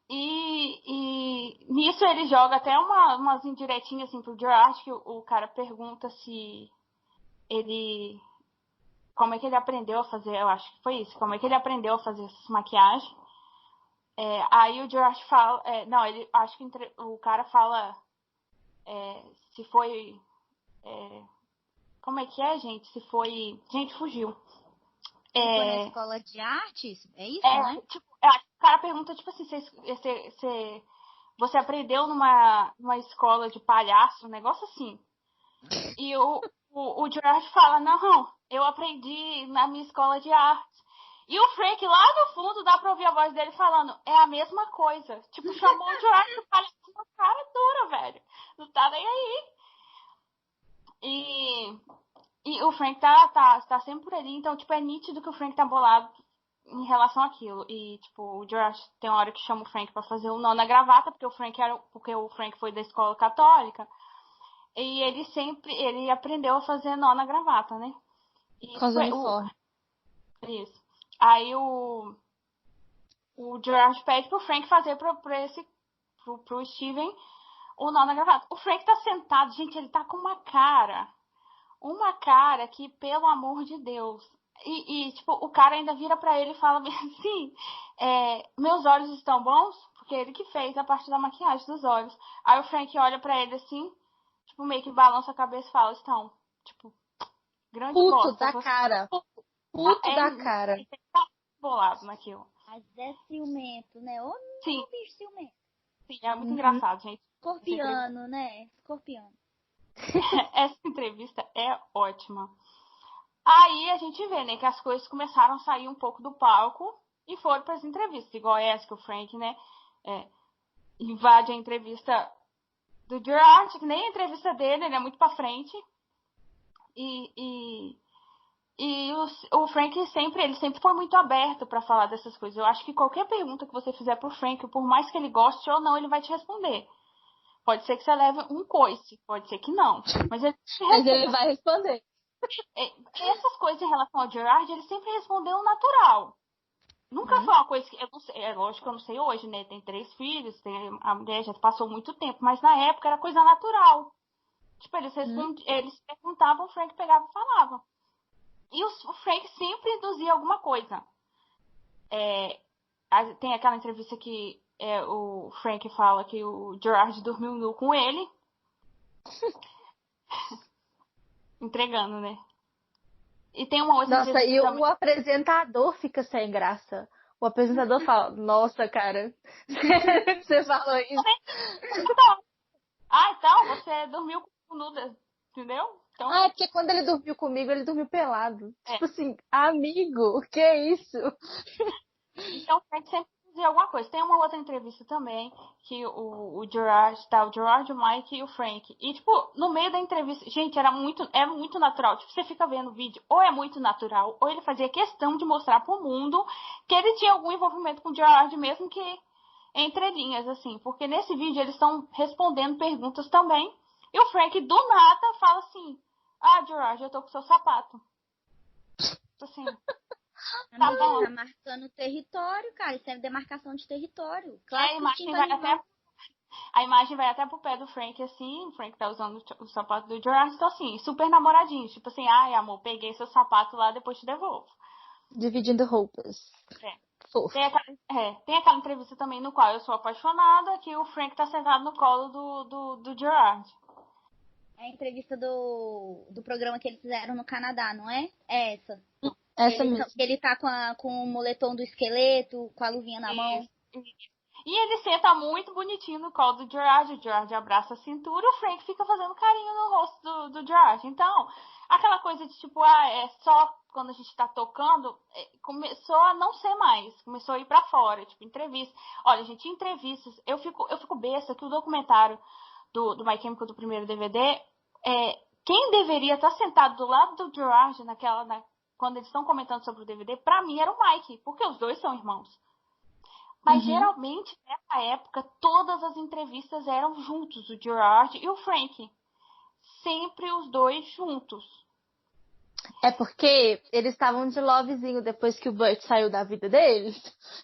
E nisso ele joga até umas indiretinhas assim pro Gerard, que o cara pergunta se ele... Como é que ele aprendeu a fazer, eu acho que foi isso, como é que ele aprendeu a fazer essa maquiagem. Aí o Gerard fala, acho que o cara fala se foi, como é que é, gente? Se foi, gente, fugiu. Foi na escola de artes? É isso, né? Tipo, o cara pergunta, tipo assim, você aprendeu numa escola de palhaço, um negócio assim. E o Gerard fala, não, eu aprendi na minha escola de artes. E o Frank lá no fundo dá pra ouvir a voz dele falando, é a mesma coisa. Tipo, chamou o Gerard de palhaço na cara dura, velho. Não tá nem aí. E o Frank tá sempre por ali, então, tipo, é nítido que o Frank tá bolado. em relação àquilo. E, tipo, o George tem uma hora que chama o Frank pra fazer um nó na gravata, porque o Frank foi da escola católica. E ele aprendeu a fazer nó na gravata, né? E, Com os uniformes. Isso. Aí o George pede pro Frank fazer pro Steven o nó na gravata. O Frank tá sentado, gente, ele tá com uma cara que, pelo amor de Deus. E tipo, o cara ainda vira pra ele e fala assim, meus olhos estão bons? Porque ele que fez a parte da maquiagem dos olhos. Aí o Frank olha pra ele assim, tipo, meio que balança a cabeça e fala, estão, tipo, grande Puto bosta. da cara. Puto da cara. Ele tá bolado naquilo. Mas é ciumento, né? Ô, Sim. bicho ciumento. Sim, é muito engraçado, gente. Escorpiano, né? Escorpiano. Essa entrevista é ótima. Aí a gente vê, né, que as coisas começaram a sair um pouco do palco e foram para as entrevistas, igual essa que o Frank, né, invade a entrevista do Gerard, que nem a entrevista dele, ele é muito para frente. E o Frank ele sempre foi muito aberto para falar dessas coisas. Eu acho que qualquer pergunta que você fizer pro Frank, por mais que ele goste ou não, ele vai te responder. Pode ser que você leve um coice, pode ser que não. Mas ele vai responder. Essas coisas em relação ao Gerard, ele sempre respondeu natural. Nunca foi uma coisa que... Eu não sei, lógico que eu não sei hoje, né? Tem 3 filhos, a mulher já passou muito tempo. Mas na época era coisa natural. Tipo, eles perguntavam, o Frank pegava e falava. E o Frank sempre induzia alguma coisa. Tem aquela entrevista que o Frank fala que o Gerard dormiu nu com ele. Entregando, né? E tem uma outra Nossa, e também. o apresentador fica sem graça. O apresentador fala, nossa, cara, você falou isso. Então, você dormiu com nuda, entendeu? Então, é porque quando ele dormiu comigo, ele dormiu pelado. Tipo assim, amigo, o que é isso? Então, a gente sempre dizia alguma coisa. Tem uma outra entrevista também, que o Gerard, o Mike e o Frank. E, tipo, no meio da entrevista, gente, é muito natural. Tipo, você fica vendo o vídeo, ou é muito natural, ou ele fazia questão de mostrar pro mundo que ele tinha algum envolvimento com o Gerard, mesmo que entre linhas, assim. Porque nesse vídeo eles estão respondendo perguntas também. E o Frank, do nada, fala assim, Gerard, eu tô com seu sapato. Assim... Tá marcando território, cara. Isso é demarcação de território. Claro a imagem vai até pro pé do Frank, assim. O Frank tá usando o sapato do Gerard. Então, assim, super namoradinho. Tipo assim, amor, peguei seu sapato lá, depois te devolvo. Dividindo roupas. Tem aquela entrevista também no qual eu sou apaixonada, que o Frank tá sentado no colo do Gerard. É a entrevista do programa que eles fizeram no Canadá, não é? É essa. Ele tá com o moletom do esqueleto, com a luvinha na mão. E ele senta muito bonitinho no colo do Gerard. O Gerard abraça a cintura e o Frank fica fazendo carinho no rosto do Gerard. Então, aquela coisa de tipo, é só quando a gente tá tocando, começou a não ser mais. Começou a ir pra fora, tipo, entrevista. Olha, gente, entrevistas, eu fico besta que o documentário do My Chemical do primeiro DVD, quem deveria estar sentado do lado do Gerard quando eles estão comentando sobre o DVD, pra mim era o Mike, porque os dois são irmãos. Mas geralmente, nessa época, todas as entrevistas eram juntos, o Gerard e o Frank. Sempre os dois juntos. É porque eles estavam de lovezinho depois que o Burt saiu da vida deles.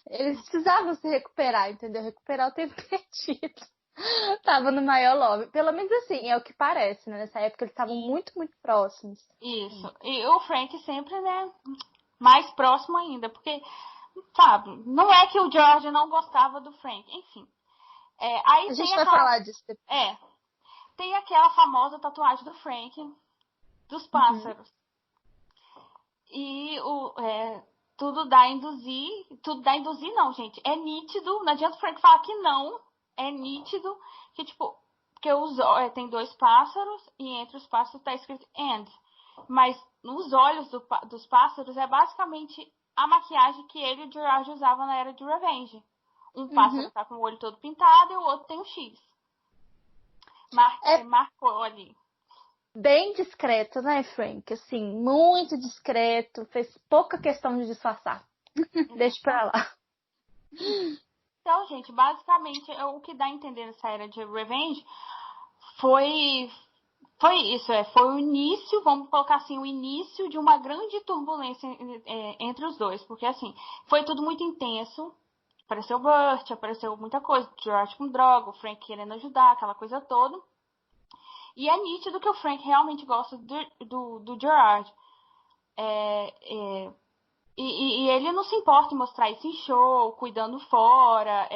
Eles precisavam se recuperar, entendeu? Recuperar o tempo perdido. Tava no maior love. Pelo menos assim, é o que parece, né? Nessa época eles estavam muito, muito próximos. Isso. E o Frank sempre, né, mais próximo ainda. Porque, sabe, não é que o George não gostava do Frank. Enfim. Aí a gente vai falar disso depois. Tem aquela famosa tatuagem do Frank dos pássaros. E tudo dá a induzir. Tudo dá a induzir, não, gente. É nítido. Não adianta o Frank falar que não. É nítido que, tipo, porque tem 2 pássaros e entre os pássaros tá escrito "and". Mas nos olhos dos pássaros é basicamente a maquiagem que ele e o Gerard usavam na era de Revenge. Um pássaro tá com o olho todo pintado e o outro tem um X. Marcou ali. Bem discreto, né, Frank? Assim, muito discreto. Fez pouca questão de disfarçar. Deixa pra lá. Então, gente, basicamente, o que dá a entender nessa era de Revenge foi isso, foi o início, vamos colocar assim, o início de uma grande turbulência entre os dois, porque assim, foi tudo muito intenso, apareceu o Burt, apareceu muita coisa, o George com droga, o Frank querendo ajudar, aquela coisa toda, e é nítido que o Frank realmente gosta do Gerard, e ele não se importa em mostrar isso em show, cuidando fora,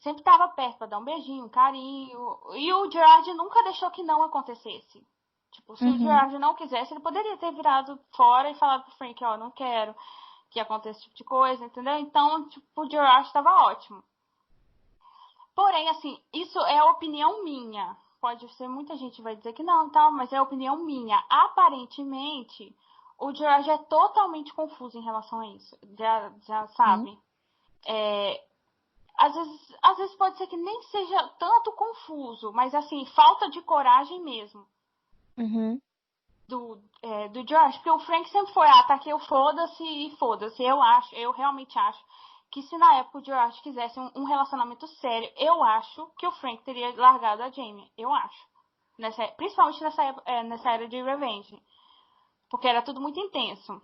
sempre estava perto para dar um beijinho, um carinho. E o Gerard nunca deixou que não acontecesse. Tipo, se o Gerard não quisesse, ele poderia ter virado fora e falado pro Frank, ó, não quero que aconteça esse tipo de coisa, entendeu? Então, tipo, o Gerard estava ótimo. Porém, assim, isso é opinião minha. Pode ser, muita gente vai dizer que não, tal, mas é opinião minha. Aparentemente, o Gerard é totalmente confuso em relação a isso. Já sabe? Às vezes pode ser que nem seja tanto confuso, mas assim, falta de coragem mesmo. Do Josh, porque o Frank sempre foi, tá aqui, eu foda-se e foda-se. Eu realmente acho que se na época o Josh quisesse um relacionamento sério, eu acho que o Frank teria largado a Jamie. Eu acho. Principalmente nessa era de Revenge. Porque era tudo muito intenso.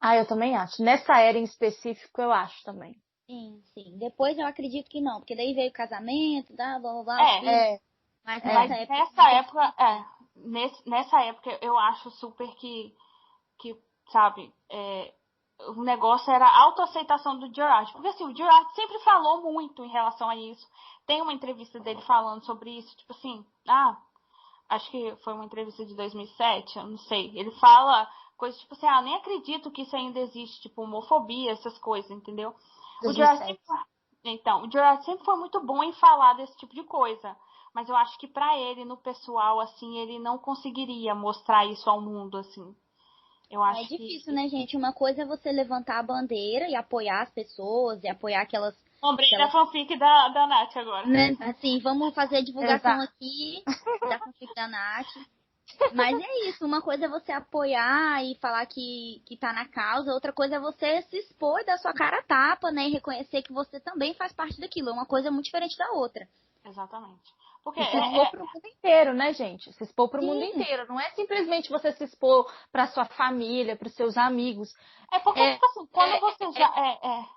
Eu também acho. Nessa era em específico, eu acho também. Sim, sim. Depois eu acredito que não, porque daí veio o casamento, blá, blá, blá. Mas nessa época eu acho super que sabe, o negócio era a autoaceitação do Gerard. Porque assim, o Gerard sempre falou muito em relação a isso. Tem uma entrevista dele falando sobre isso, tipo assim, acho que foi uma entrevista de 2007, eu não sei. Ele fala coisas tipo assim, nem acredito que isso ainda existe, tipo homofobia, essas coisas, entendeu? 2007. O Gerard sempre foi muito bom em falar desse tipo de coisa. Mas eu acho que pra ele, no pessoal, assim, ele não conseguiria mostrar isso ao mundo, assim. Eu acho difícil, né, gente? Uma coisa é você levantar a bandeira e apoiar as pessoas, e apoiar aquelas... Lembrei da fanfic da Nath agora. Né? Assim, vamos fazer a divulgação aqui da fanfic da Nath. Mas é isso, uma coisa é você apoiar e falar que tá na causa, outra coisa é você se expor e dar sua cara a tapa, né? E reconhecer que você também faz parte daquilo. Uma coisa é muito diferente da outra. Exatamente. Porque se expor pro mundo inteiro, né, gente? Se expor pro mundo Sim. inteiro. Não é simplesmente você se expor pra sua família, pros seus amigos. Porque, tipo assim, quando você já...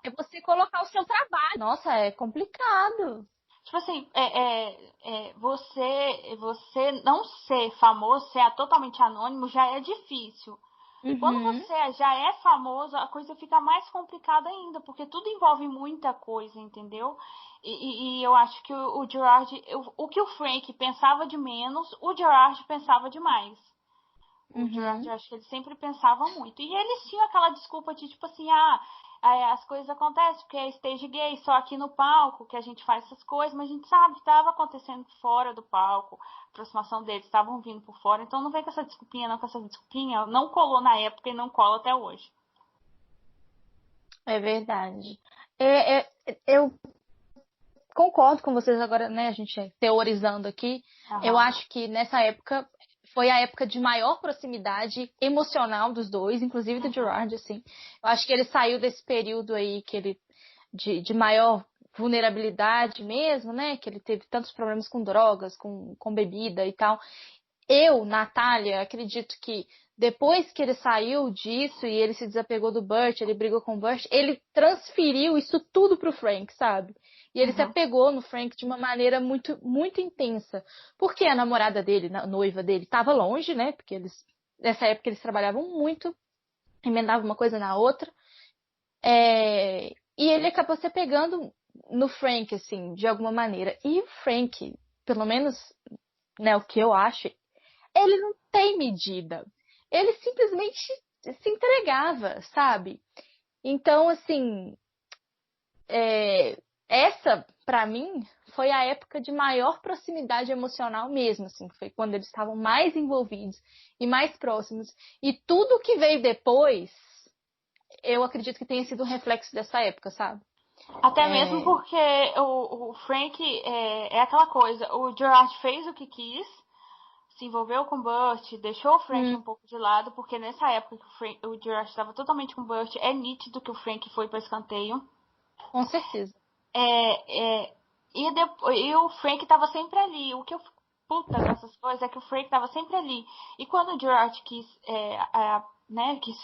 É você colocar o seu trabalho. Nossa, é complicado. Tipo assim, você não ser famoso, ser totalmente anônimo, já é difícil. Quando você já é famoso, a coisa fica mais complicada ainda, porque tudo envolve muita coisa, entendeu? E eu acho que o Gerard, o que o Frank pensava de menos, o Gerard pensava demais. O Gerard, eu acho que ele sempre pensava muito. E eles tinham aquela desculpa de, tipo assim, as coisas acontecem porque é stage gay, só aqui no palco que a gente faz essas coisas, mas a gente sabe que estava acontecendo fora do palco, a aproximação deles, estavam vindo por fora, então não vem com essa desculpinha, não colou na época e não cola até hoje. É verdade. Eu concordo com vocês agora, né, a gente teorizando aqui. Eu acho que nessa época foi a época de maior proximidade emocional dos dois, inclusive do Gerard, assim. Eu acho que ele saiu desse período aí que ele de maior vulnerabilidade mesmo, né? Que ele teve tantos problemas com drogas, com bebida e tal. Eu, Natália, acredito que depois que ele saiu disso e ele se desapegou do Burt, ele brigou com o Burt, ele transferiu isso tudo pro Frank, sabe? E ele se apegou no Frank de uma maneira muito, muito intensa. Porque a namorada dele, a noiva dele, estava longe, né? Porque nessa época eles trabalhavam muito, emendavam uma coisa na outra. E ele acabou se apegando no Frank, assim, de alguma maneira. E o Frank, pelo menos, né, o que eu acho, ele não tem medida. Ele simplesmente se entregava, sabe? Então, assim, essa, pra mim, foi a época de maior proximidade emocional mesmo, assim, foi quando eles estavam mais envolvidos e mais próximos. E tudo que veio depois, eu acredito que tenha sido um reflexo dessa época, sabe? Até mesmo porque o Frank é aquela coisa, o Gerard fez o que quis, se envolveu com o Burt, deixou o Frank um pouco de lado, porque nessa época que o Gerard estava totalmente com o Burt, é nítido que o Frank foi para escanteio. Com certeza. E o Frank estava sempre ali. O que eu fico puta dessas coisas é que o Frank estava sempre ali. E quando o Gerard quis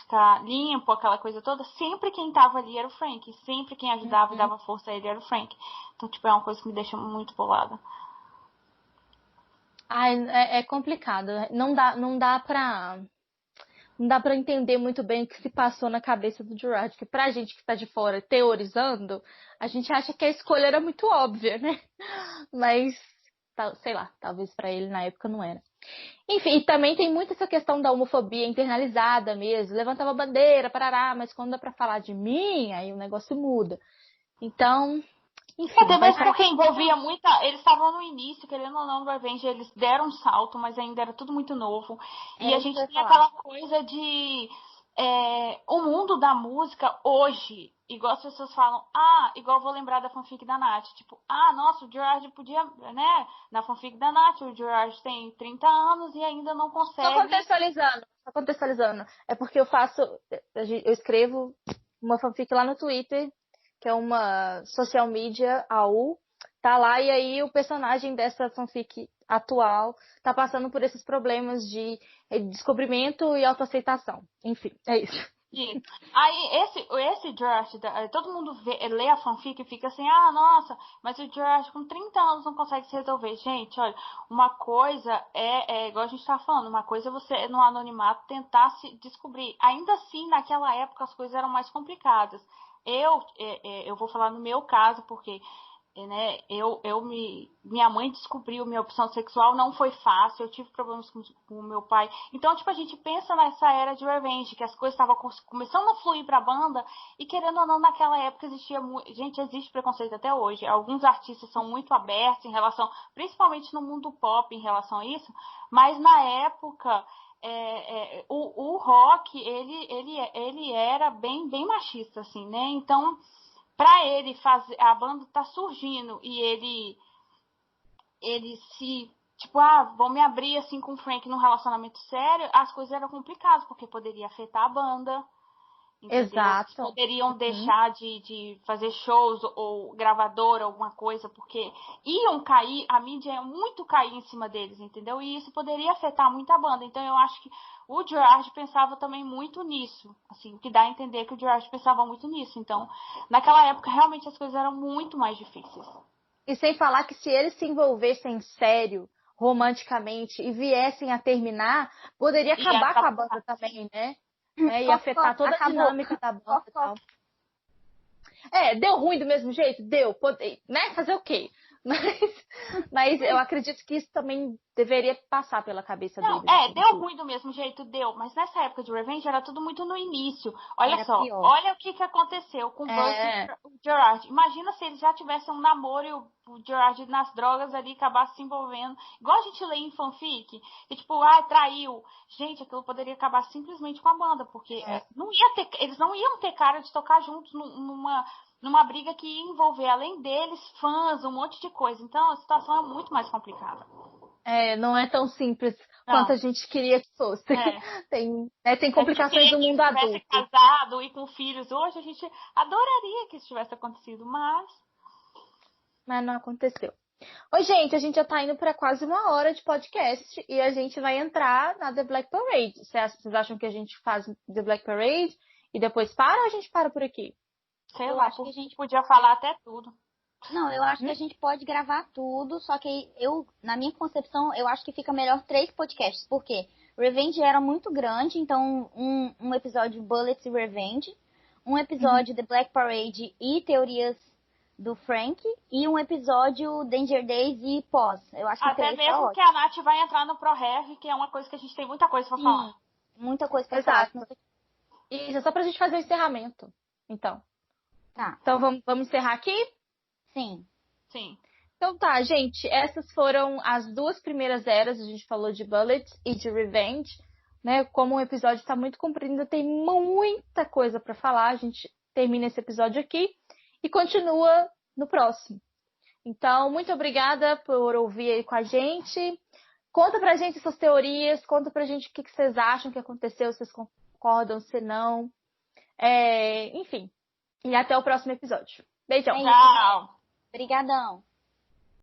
ficar limpo, aquela coisa toda, sempre quem estava ali era o Frank. Sempre quem ajudava e dava força a ele era o Frank. Então, tipo, é uma coisa que me deixa muito bolada. É complicado. Não dá pra entender muito bem o que se passou na cabeça do Gerard. Porque pra gente que tá de fora teorizando, a gente acha que a escolha era muito óbvia, né? Mas, sei lá, talvez pra ele na época não era. Enfim, e também tem muito essa questão da homofobia internalizada mesmo. Levantava bandeira, parará, mas quando dá pra falar de mim, aí o negócio muda. Então, enfim. Até mesmo porque envolvia muita. Eles estavam no início, querendo ou não, do Revenge, eles deram um salto, mas ainda era tudo muito novo. E a gente tem aquela coisa de. O mundo da música hoje, igual as pessoas falam, igual eu vou lembrar da fanfic da Nath, tipo, nossa, o Gerard podia, né, na fanfic da Nath, o Gerard tem 30 anos e ainda não consegue. Só contextualizando, é porque eu escrevo uma fanfic lá no Twitter, que é uma social media, AU, tá lá, e aí o personagem dessa fanfic atual tá passando por esses problemas de descobrimento e autoaceitação. Enfim, é isso. Isso. Aí, esse Gerard, todo mundo lê a fanfic e fica assim, nossa, mas o Gerard com 30 anos não consegue se resolver. Gente, olha, uma coisa igual a gente tá falando, uma coisa é você, no anonimato, tentar se descobrir. Ainda assim, naquela época, as coisas eram mais complicadas. Eu vou falar no meu caso, porque né, minha mãe descobriu minha opção sexual, não foi fácil, eu tive problemas com o meu pai. Então, tipo, a gente pensa nessa era de Revenge, que as coisas estavam começando a fluir pra banda, e querendo ou não, naquela época existia gente, existe preconceito até hoje. Alguns artistas são muito abertos em relação, principalmente no mundo pop, em relação a isso, mas na época o rock, ele era bem machista, assim, né? Então, pra ele fazer, a banda tá surgindo e ele se, tipo, vou me abrir assim com o Frank num relacionamento sério, as coisas eram complicadas, porque poderia afetar a banda, entendeu? Exato. Eles poderiam deixar de fazer shows ou gravadora, alguma coisa, porque iam cair, a mídia ia muito cair em cima deles, entendeu? E isso poderia afetar muito a banda. Então eu acho que o Gerard pensava também muito nisso, assim, o que dá a entender que o Gerard pensava muito nisso. Então, naquela época, realmente as coisas eram muito mais difíceis. E sem falar que se eles se envolvessem sério, romanticamente, e viessem a terminar, poderia acabar com a banda também, né? E afetar toda a dinâmica da banda e tal. Deu ruim do mesmo jeito? Deu. Né? Fazer o quê? Mas eu acredito que isso também deveria passar pela cabeça deles. Deu ruim do mesmo jeito, deu. Mas nessa época de Revenge era tudo muito no início. Olha só, pior. Olha o que aconteceu com o Burt e o Gerard. Imagina se eles já tivessem um namoro e o Gerard nas drogas ali acabasse se envolvendo. Igual a gente lê em fanfic. E tipo, traiu. Gente, aquilo poderia acabar simplesmente com a banda. Porque eles não iam ter cara de tocar juntos numa briga que ia envolver, além deles, fãs, um monte de coisa. Então, a situação é muito mais complicada. Não é tão simples quanto a gente queria que fosse. Tem complicações do mundo adulto. Se tivesse casado e com filhos hoje, a gente adoraria que isso tivesse acontecido, mas não aconteceu. Oi, gente, a gente já tá indo para quase 1 hora de podcast e a gente vai entrar na The Black Parade. Vocês acham que a gente faz The Black Parade e depois para ou a gente para por aqui? Sei lá, acho que a gente podia falar até tudo. Não, eu acho que a gente pode gravar tudo, só que na minha concepção, eu acho que fica melhor 3 podcasts. Por quê? Revenge era muito grande, então um episódio Bullets e Revenge, um episódio The Black Parade e teorias do Frank, e um episódio Danger Days e pós. Eu acho que até mesmo que a Nath vai entrar no ProRev, que é uma coisa que a gente tem muita coisa pra falar. Muita coisa pra falar. Isso, só pra gente fazer o encerramento. Então. Tá. Então vamos encerrar aqui? Sim. Então tá, gente. Essas foram as 2 primeiras eras. A gente falou de Bullets e de Revenge. Né? Como o episódio está muito comprido, ainda tem muita coisa para falar. A gente termina esse episódio aqui e continua no próximo. Então, muito obrigada por ouvir aí com a gente. Conta pra gente suas teorias, conta pra gente o que vocês acham que aconteceu, se vocês concordam, se não. Enfim. E até o próximo episódio. Beijão. É isso, Tchau. Obrigadão.